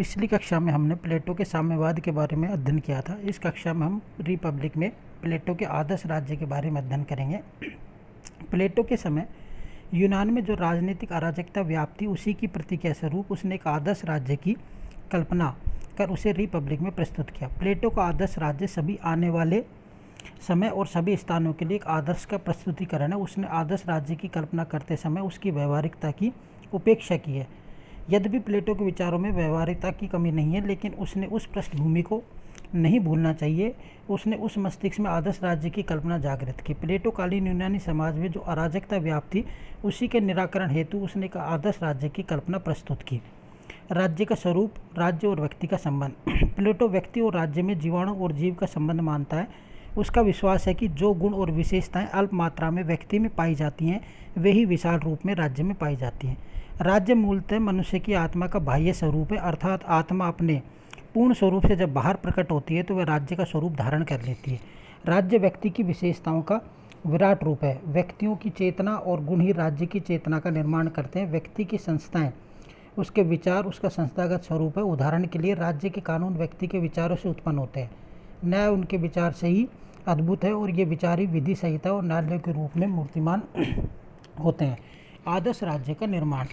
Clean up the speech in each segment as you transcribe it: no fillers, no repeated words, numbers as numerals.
पिछली कक्षा में हमने प्लेटो के साम्यवाद के बारे में अध्ययन किया था। इस कक्षा में हम रिपब्लिक में प्लेटो के आदर्श राज्य के बारे में अध्ययन करेंगे। प्लेटो के समय यूनान में जो राजनीतिक अराजकता व्याप्ति उसी की प्रतिक्रिया स्वरूप उसने एक आदर्श राज्य की कल्पना कर उसे रिपब्लिक में प्रस्तुत किया। प्लेटो का आदर्श राज्य सभी आने वाले समय और सभी स्थानों के लिए एक आदर्श का प्रस्तुतिकरण है। उसने आदर्श राज्य की कल्पना करते समय उसकी व्यवहारिकता की उपेक्षा की है। यद्यपि प्लेटो के विचारों में व्यवहारिकता की कमी नहीं है, लेकिन उसने उस पृष्ठभूमि को नहीं भूलना चाहिए। उसने उस मस्तिष्क में आदर्श राज्य की कल्पना जागृत की। प्लेटो कालीन यूनानी समाज में जो अराजकता व्याप्त थी उसी के निराकरण हेतु उसने एक आदर्श राज्य की कल्पना प्रस्तुत की। राज्य का स्वरूप, राज्य और व्यक्ति का संबंध। प्लेटो व्यक्ति और राज्य में जीवाणु और जीव का संबंध मानता है। उसका विश्वास है कि जो गुण और विशेषताएं अल्प मात्रा में व्यक्ति में पाई जाती हैं वे ही विशाल रूप में राज्य में पाई जाती हैं। राज्य मूलतः मनुष्य की आत्मा का बाह्य स्वरूप है, अर्थात आत्मा अपने पूर्ण स्वरूप से जब बाहर प्रकट होती है तो वह राज्य का स्वरूप धारण कर लेती है। राज्य व्यक्ति की विशेषताओं का विराट रूप है। व्यक्तियों की चेतना और गुण ही राज्य की चेतना का निर्माण करते हैं। व्यक्ति की संस्थाएं उसके विचार उसका संस्थागत स्वरूप है। उदाहरण के लिए राज्य के कानून व्यक्ति के विचारों से उत्पन्न होते हैं। न्याय उनके विचार से ही अद्भुत है और ये विचार ही विधि संहिता और न्यायालय के रूप में मूर्तिमान होते हैं। आदर्श राज्य का निर्माण।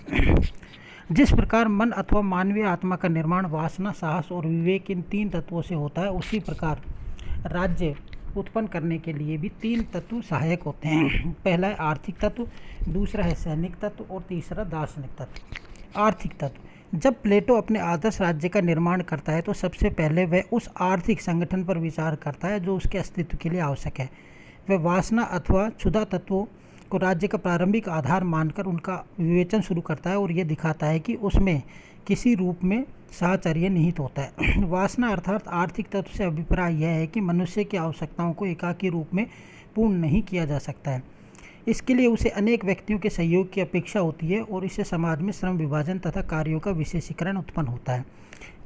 जिस प्रकार मन अथवा मानवीय आत्मा का निर्माण वासना, साहस और विवेक इन तीन तत्वों से होता है, उसी प्रकार राज्य उत्पन्न करने के लिए भी तीन तत्व सहायक होते हैं। पहला है आर्थिक तत्व, दूसरा है सैनिक तत्व और तीसरा दार्शनिक तत्व। आर्थिक तत्व। जब प्लेटो अपने आदर्श राज्य का निर्माण करता है तो सबसे पहले वह उस आर्थिक संगठन पर विचार करता है जो उसके अस्तित्व के लिए आवश्यक है। वह वासना अथवा क्षुधा तत्वों को राज्य का प्रारंभिक आधार मानकर उनका विवेचन शुरू करता है और यह दिखाता है कि उसमें किसी रूप में साहचर्य निहित होता है। वासना अर्थात आर्थिक तत्व से अभिप्राय यह है कि मनुष्य की आवश्यकताओं को एकाकी रूप में पूर्ण नहीं किया जा सकता है। इसके लिए उसे अनेक व्यक्तियों के सहयोग की अपेक्षा होती है और इससे समाज में श्रम विभाजन तथा कार्यों का विशेषीकरण उत्पन्न होता है।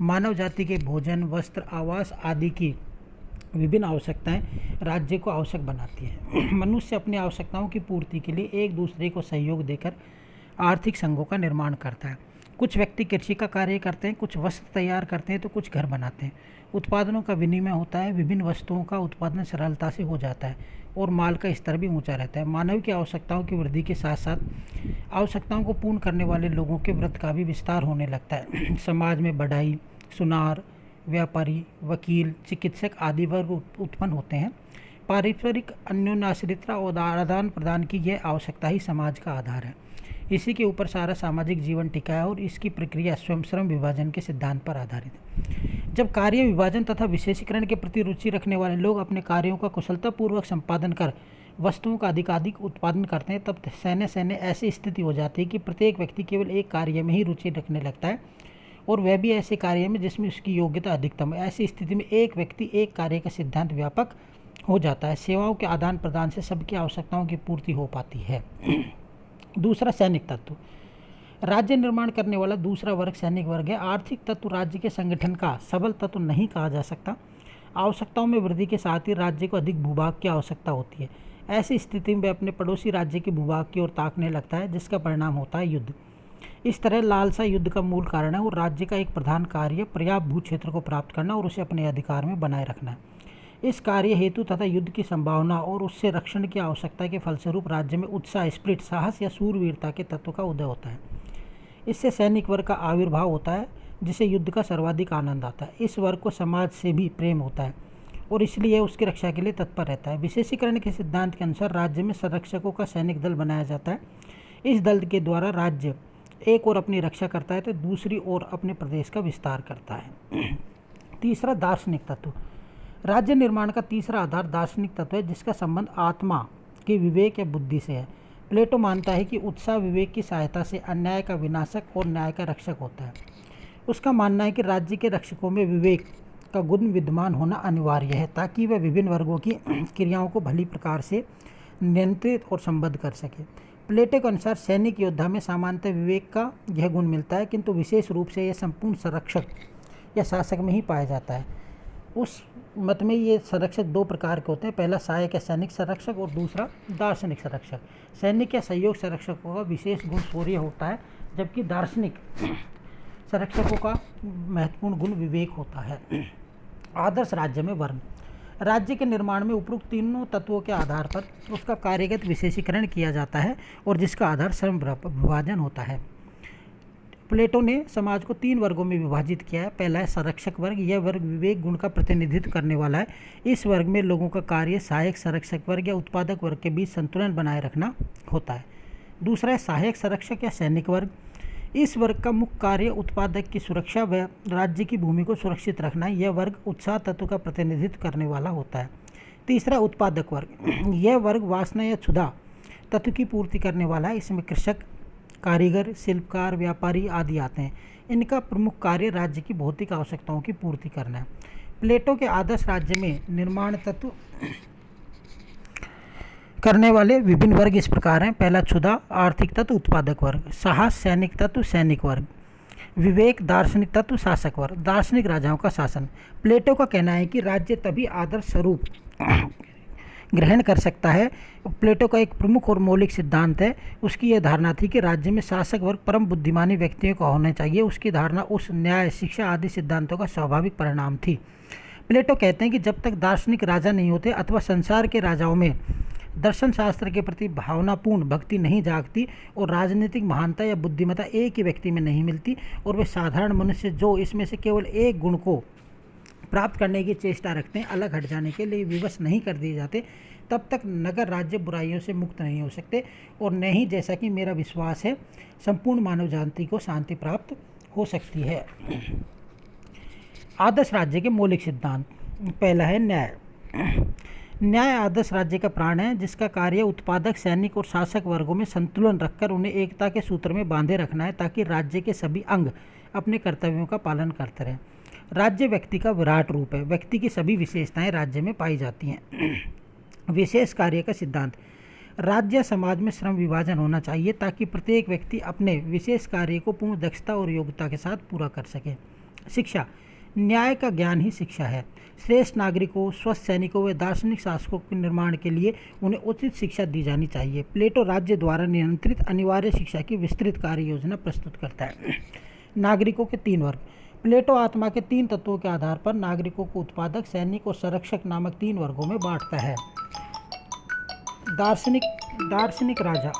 मानव जाति के भोजन, वस्त्र, आवास आदि की विभिन्न आवश्यकताएं राज्य को आवश्यक बनाती हैं। मनुष्य अपनी आवश्यकताओं की पूर्ति के लिए एक दूसरे को सहयोग देकर आर्थिक संघों का निर्माण करता है। कुछ व्यक्ति कृषि का कार्य करते हैं, कुछ वस्त्र तैयार करते हैं तो कुछ घर बनाते हैं। उत्पादनों का विनिमय होता है। विभिन्न वस्तुओं का उत्पादन सरलता से हो जाता है और माल का स्तर भी ऊंचा रहता है। मानव की आवश्यकताओं की वृद्धि के साथ साथ आवश्यकताओं को पूर्ण करने वाले लोगों के वृत्त का भी विस्तार होने लगता है। समाज में बढ़ई, सुनार, व्यापारी, वकील, चिकित्सक आदि वर्ग उत्पन्न होते हैं। पारस्परिक अन्योन्याश्रितता और आदान प्रदान की यह आवश्यकता ही समाज का आधार है। इसी के ऊपर सारा सामाजिक जीवन टिका है और इसकी प्रक्रिया स्वयं श्रम विभाजन के सिद्धांत पर आधारित है। जब कार्य विभाजन तथा विशेषीकरण के प्रति रुचि रखने वाले लोग अपने कार्यों का कुशलतापूर्वक संपादन कर वस्तुओं का अधिकाधिक उत्पादन करते हैं, तब सैन्य ऐसी स्थिति हो जाती है कि प्रत्येक व्यक्ति केवल एक कार्य में ही रुचि रखने लगता है और वह भी ऐसे कार्य में जिसमें उसकी योग्यता अधिकतम है। ऐसी स्थिति में एक व्यक्ति एक कार्य का सिद्धांत व्यापक हो जाता है। सेवाओं के आदान प्रदान से सबकी आवश्यकताओं की पूर्ति हो पाती है। दूसरा सैनिक तत्व। राज्य निर्माण करने वाला दूसरा वर्ग सैनिक वर्ग है। आर्थिक तत्व राज्य के संगठन का सबल तत्व नहीं कहा जा सकता। आवश्यकताओं में वृद्धि के साथ ही राज्य को अधिक भूभाग की आवश्यकता होती है। ऐसी स्थिति में वह अपने पड़ोसी राज्य के भूभाग की ओर ताकने लगता है, जिसका परिणाम होता है युद्ध। इस तरह लालसा युद्ध का मूल कारण है और राज्य का एक प्रधान कार्य पर्याप्त भू क्षेत्र को प्राप्त करना और उसे अपने अधिकार में बनाए रखना है। इस कार्य हेतु तथा युद्ध की संभावना और उससे रक्षण की आवश्यकता के फलस्वरूप राज्य में उत्साह, स्प्रिट, साहस या सूरवीरता के तत्व का उदय होता है। इससे सैनिक वर्ग का आविर्भाव होता है जिसे युद्ध का सर्वाधिक आनंद आता है। इस वर्ग को समाज से भी प्रेम होता है और इसलिए उसकी रक्षा के लिए तत्पर रहता है। विशेषीकरण के सिद्धांत के अनुसार राज्य में संरक्षकों का सैनिक दल बनाया जाता है। इस दल के द्वारा राज्य एक ओर अपनी रक्षा करता है तो दूसरी ओर अपने प्रदेश का विस्तार करता है। तीसरा दार्शनिक तत्व। राज्य निर्माण का तीसरा आधार दार्शनिक तत्व है, जिसका संबंध आत्मा के विवेक या बुद्धि से है। प्लेटो मानता है कि उत्साह विवेक की सहायता से अन्याय का विनाशक और न्याय का रक्षक होता है। उसका मानना है कि राज्य के रक्षकों में विवेक का गुण विद्यमान होना अनिवार्य है ताकि वह विभिन्न वर्गों की क्रियाओं को भली प्रकार से नियंत्रित और संबद्ध कर सके। प्लेटो के अनुसार सैनिक योद्धा में सामान्यतः विवेक का यह गुण मिलता है, किंतु विशेष रूप से यह संपूर्ण संरक्षक या शासक में ही पाया जाता है। उस मत में ये संरक्षक दो प्रकार के होते हैं। पहला सहायक या सैनिक संरक्षक और दूसरा दार्शनिक संरक्षक। सैनिक या सहयोग संरक्षकों का विशेष गुण शौर्य होता है, जबकि दार्शनिक संरक्षकों का महत्वपूर्ण गुण विवेक होता है। आदर्श राज्य में वर्ण। राज्य के निर्माण में उपरोक्त तीनों तत्वों के आधार पर उसका कार्यगत विशेषीकरण किया जाता है और जिसका आधार श्रम विभाजन होता है। प्लेटो ने समाज को 3 वर्गों में विभाजित किया है। पहला है संरक्षक वर्ग। यह वर्ग विवेक गुण का प्रतिनिधित्व करने वाला है। इस वर्ग में लोगों का कार्य सहायक संरक्षक वर्ग या उत्पादक वर्ग के बीच संतुलन बनाए रखना होता है। दूसरा है सहायक संरक्षक या सैनिक वर्ग। इस वर्ग का मुख्य कार्य उत्पादक की सुरक्षा व राज्य की भूमि को सुरक्षित रखना है। यह वर्ग उत्साह तत्व का प्रतिनिधित्व करने वाला होता है। तीसरा उत्पादक वर्ग। यह वर्ग वासना या क्षुधा तत्व की पूर्ति करने वाला है। इसमें कृषक, कारीगर, शिल्पकार, व्यापारी आदि आते हैं। इनका प्रमुख कार्य राज्य की भौतिक आवश्यकताओं की पूर्ति करना है। प्लेटो के आदर्श राज्य में निर्माण तत्व करने वाले विभिन्न वर्ग इस प्रकार हैं। पहला क्षुधा आर्थिक तत्व उत्पादक वर्ग, साहस सैनिक तत्व सैनिक वर्ग, विवेक दार्शनिक तत्व शासक वर्ग, दार्शनिक राजाओं का शासन। प्लेटो का कहना है कि राज्य तभी आदर्श स्वरूप ग्रहण कर सकता है। प्लेटो का एक प्रमुख और मौलिक सिद्धांत है। उसकी यह धारणा थी कि राज्य में शासक वर्ग परम बुद्धिमानी व्यक्तियों का होना चाहिए। उसकी धारणा उस न्याय, शिक्षा आदि सिद्धांतों का स्वाभाविक परिणाम थी। प्लेटो कहते हैं कि जब तक दार्शनिक राजा नहीं होते अथवा संसार के राजाओं में दर्शन शास्त्र के प्रति भावनापूर्ण भक्ति नहीं जागती और राजनीतिक महानता या बुद्धिमत्ता एक ही व्यक्ति में नहीं मिलती और वे साधारण मनुष्य जो इसमें से केवल एक गुण को प्राप्त करने की चेष्टा रखते हैं, अलग हट जाने के लिए विवश नहीं कर दिए जाते, तब तक नगर राज्य बुराइयों से मुक्त नहीं हो सकते और न ही, जैसा कि मेरा विश्वास है, संपूर्ण मानव जाति को शांति प्राप्त हो सकती है। आदर्श राज्य के मौलिक सिद्धांत। पहला है न्याय। न्याय आदर्श राज्य का प्राण है, जिसका कार्य उत्पादक, सैनिक और शासक वर्गों में संतुलन रखकर उन्हें एकता के सूत्र में बांधे रखना है ताकि राज्य के सभी अंग अपने कर्तव्यों का पालन करते रहें। राज्य व्यक्ति का विराट रूप है। व्यक्ति की सभी विशेषताएं राज्य में पाई जाती हैं। विशेष कार्य का सिद्धांत। राज्य समाज में श्रम विभाजन होना चाहिए ताकि प्रत्येक व्यक्ति अपने विशेष कार्य को पूर्ण दक्षता और योग्यता के साथ पूरा कर सके। शिक्षा। न्याय का ज्ञान ही शिक्षा है। श्रेष्ठ नागरिकों, स्वस्थ सैनिकों व दार्शनिक शासकों के निर्माण के लिए उन्हें उचित शिक्षा दी जानी चाहिए। प्लेटो राज्य द्वारा नियंत्रित अनिवार्य शिक्षा की विस्तृत कार्य योजना प्रस्तुत करता है। नागरिकों के 3 वर्ग। प्लेटो आत्मा के 3 तत्वों के आधार पर नागरिकों को उत्पादक, सैनिक और संरक्षक नामक 3 वर्गों में बांटता है। दार्शनिक राजा।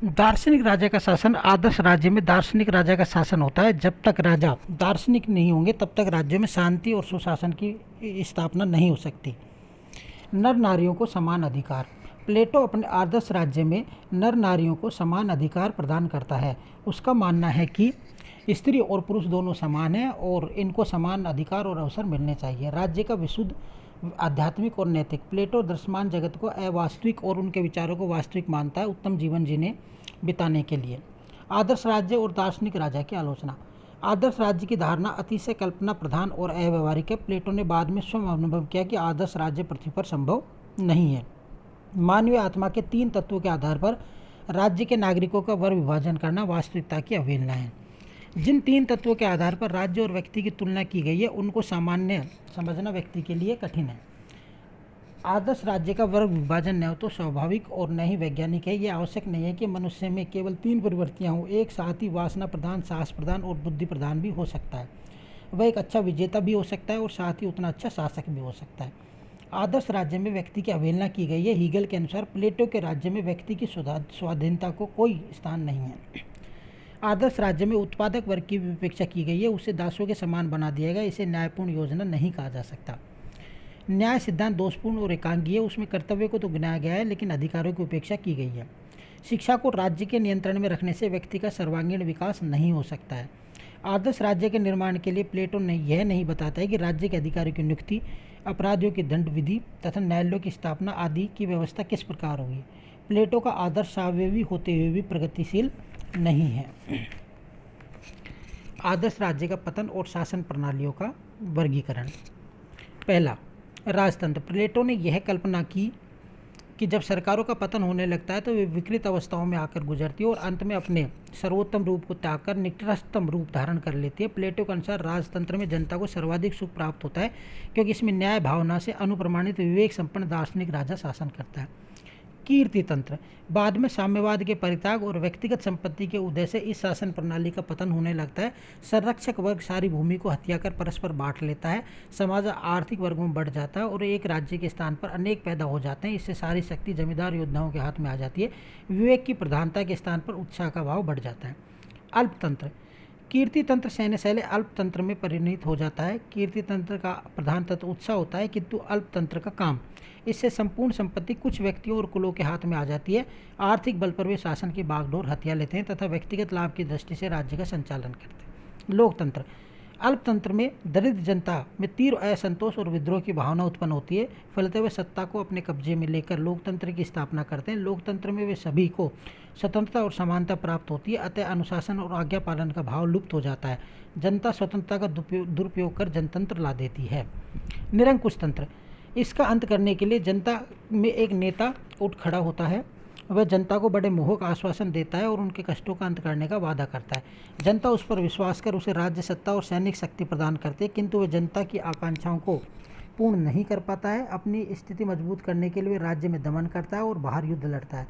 दार्शनिक राजा का शासन। आदर्श राज्य में दार्शनिक राजा का शासन होता है। जब तक राजा दार्शनिक नहीं होंगे तब तक राज्यों में शांति और सुशासन की स्थापना नहीं हो सकती। नर नारियों को समान अधिकार। प्लेटो अपने आदर्श राज्य में नर नारियों को समान अधिकार प्रदान करता है। उसका मानना है कि स्त्री और पुरुष दोनों समान हैं और इनको समान अधिकार और अवसर मिलने चाहिए। राज्य का विशुद्ध आध्यात्मिक और नैतिक। प्लेटो दृश्यमान जगत को अवास्तविक और उनके विचारों को वास्तविक मानता है उत्तम जीवन जीने बिताने के लिए। आदर्श राज्य और दार्शनिक राजा की आलोचना। आदर्श राज्य की धारणा अतिशय कल्पना प्रधान और अव्यवहारिक है। प्लेटो ने बाद में स्वयं अनुभव किया कि आदर्श राज्य पृथ्वी पर संभव नहीं है। मानवीय आत्मा के 3 तत्वों के आधार पर राज्य के नागरिकों का वर्ग विभाजन करना वास्तविकता की अवहेलना है। जिन 3 तत्वों के आधार पर राज्य और व्यक्ति की तुलना की गई है उनको सामान्य समझना व्यक्ति के लिए कठिन है। आदर्श राज्य का वर्ग विभाजन न तो स्वाभाविक और न ही वैज्ञानिक है। यह आवश्यक नहीं है कि मनुष्य में केवल 3 प्रवृत्तियाँ हों। एक साथ ही वासना प्रधान, साहस प्रधान और बुद्धि प्रधान भी हो सकता है। वह एक अच्छा विजेता भी हो सकता है और साथ ही उतना अच्छा शासक भी हो सकता है। आदर्श राज्य में व्यक्ति की अवहेलना की गई है। हीगल के अनुसार प्लेटो के राज्य में व्यक्ति की स्वाधीनता को कोई स्थान नहीं है। आदर्श राज्य में उत्पादक वर्ग की उपेक्षा की गई है। उसे दासों के समान बना दिया गया। इसे न्यायपूर्ण योजना नहीं कहा जा सकता। न्याय सिद्धांत दोषपूर्ण और एकांगी है। उसमें कर्तव्य को तो गिनाया गया है लेकिन अधिकारों की उपेक्षा की गई है। शिक्षा को राज्य के नियंत्रण में रखने से व्यक्ति का सर्वांगीण विकास नहीं हो सकता है। आदर्श राज्य के निर्माण के लिए प्लेटो ने यह नहीं बताता है कि राज्य के अधिकारियों की नियुक्ति, अपराधियों की दंड विधि तथा न्यायालयों की स्थापना आदि की व्यवस्था किस प्रकार होगी। प्लेटो का आदर्श अवयवी होते हुए भी प्रगतिशील नहीं है। आदर्श राज्य का पतन और शासन प्रणालियों का वर्गीकरण। पहला, राजतंत्र। प्लेटो ने यह कल्पना की कि जब सरकारों का पतन होने लगता है तो वे विकृत अवस्थाओं में आकर गुजरती है और अंत में अपने सर्वोत्तम रूप को त्याग कर निकृष्टतम रूप धारण कर लेती है। प्लेटो के अनुसार राजतंत्र में जनता को सर्वाधिक सुख प्राप्त होता है क्योंकि इसमें न्याय भावना से अनुप्रमाणित विवेक संपन्न दार्शनिक राजा शासन करता है। कीर्ति तंत्र। बाद में साम्यवाद के परित्याग और व्यक्तिगत संपत्ति के उदय से इस शासन प्रणाली का पतन होने लगता है। संरक्षक वर्ग सारी भूमि को हत्या कर परस्पर बांट लेता है। समाज आर्थिक वर्गों में बढ़ जाता है और एक राज्य के स्थान पर अनेक पैदा हो जाते हैं। इससे सारी शक्ति जमींदार योद्धाओं के हाथ में आ जाती है। विवेक की प्रधानता के स्थान पर उत्साह का भाव बढ़ जाता है। अल्पतंत्र। कीर्ति तंत्र सैन्य अल्पतंत्र में परिणत हो जाता है। कीर्ति तंत्र का प्रधान तत्व उत्साह होता है, किंतु अल्पतंत्र का काम। इससे संपूर्ण संपत्ति कुछ व्यक्तियों और कुलों के हाथ में आ जाती है। आर्थिक बल पर वे शासन की बागडोर हथिया लेते हैं तथा व्यक्तिगत लाभ की दृष्टि से राज्य का संचालन करते हैं। लोकतंत्र। अल्पतंत्र में दरिद्र जनता में तीव्र असंतोष और विद्रोह की भावना उत्पन्न होती है। फलते वे सत्ता को अपने कब्जे में लेकर लोकतंत्र की स्थापना करते हैं। लोकतंत्र में वे सभी को स्वतंत्रता और समानता प्राप्त होती है, अतः अनुशासन और आज्ञा पालन का भाव लुप्त हो जाता है। जनता स्वतंत्रता का दुरुपयोग कर जनतंत्र ला देती है। निरंकुश तंत्र। इसका अंत करने के लिए जनता में एक नेता उठ खड़ा होता है। वह जनता को बड़े मोहक आश्वासन देता है और उनके कष्टों का अंत करने का वादा करता है। जनता उस पर विश्वास कर उसे राज्य सत्ता और सैनिक शक्ति प्रदान करती है, किंतु वह जनता की आकांक्षाओं को पूर्ण नहीं कर पाता है। अपनी स्थिति मजबूत करने के लिए वह राज्य में दमन करता है और बाहर युद्ध लड़ता है।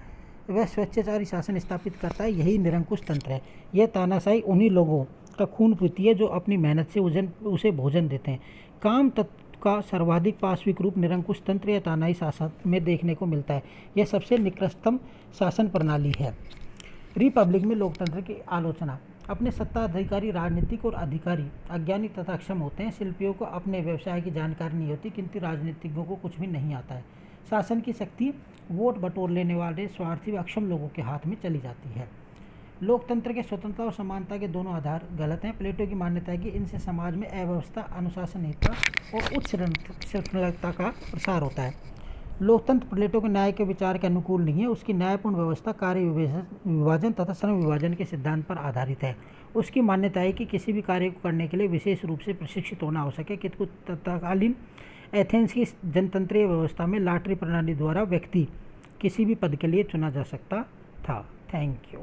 वह स्वेच्छाचारी शासन स्थापित करता है। यही निरंकुश तंत्र है। यह तानाशाही उन्हीं लोगों का खून पीती है जो अपनी मेहनत से उसे भोजन देते हैं। काम तत्व का सर्वाधिक पार्श्विक रूप निरंकुश तंत्र या तानाई शासन में देखने को मिलता है। यह सबसे निकृष्टतम शासन प्रणाली है। रिपब्लिक में लोकतंत्र की आलोचना। अपने सत्ताधिकारी राजनीतिक और अधिकारी अज्ञानी तथा अक्षम होते हैं। शिल्पियों को अपने व्यवसाय की जानकारी नहीं होती, किंतु राजनीतिज्ञों को कुछ भी नहीं आता है। शासन की शक्ति वोट बटोर लेने वाले स्वार्थी व अक्षम लोगों के हाथ में चली जाती है। लोकतंत्र के स्वतंत्रता और समानता के दोनों आधार गलत हैं। प्लेटो की मान्यता है कि इनसे समाज में अव्यवस्था, अनुशासनहीनता और उच्च श्रृंखलता का प्रसार होता है। लोकतंत्र प्लेटो के न्याय के विचार के अनुकूल नहीं है। उसकी न्यायपूर्ण व्यवस्था कार्य विभाजन तथा श्रम विभाजन के सिद्धांत पर आधारित है। उसकी मान्यता है कि किसी भी कार्य को करने के लिए विशेष रूप से प्रशिक्षित होना आवश्यक है, किंतु तत्कालीन एथेंस की जनतंत्रीय व्यवस्था में लॉटरी प्रणाली द्वारा व्यक्ति किसी भी पद के लिए चुना जा सकता था। Thank you.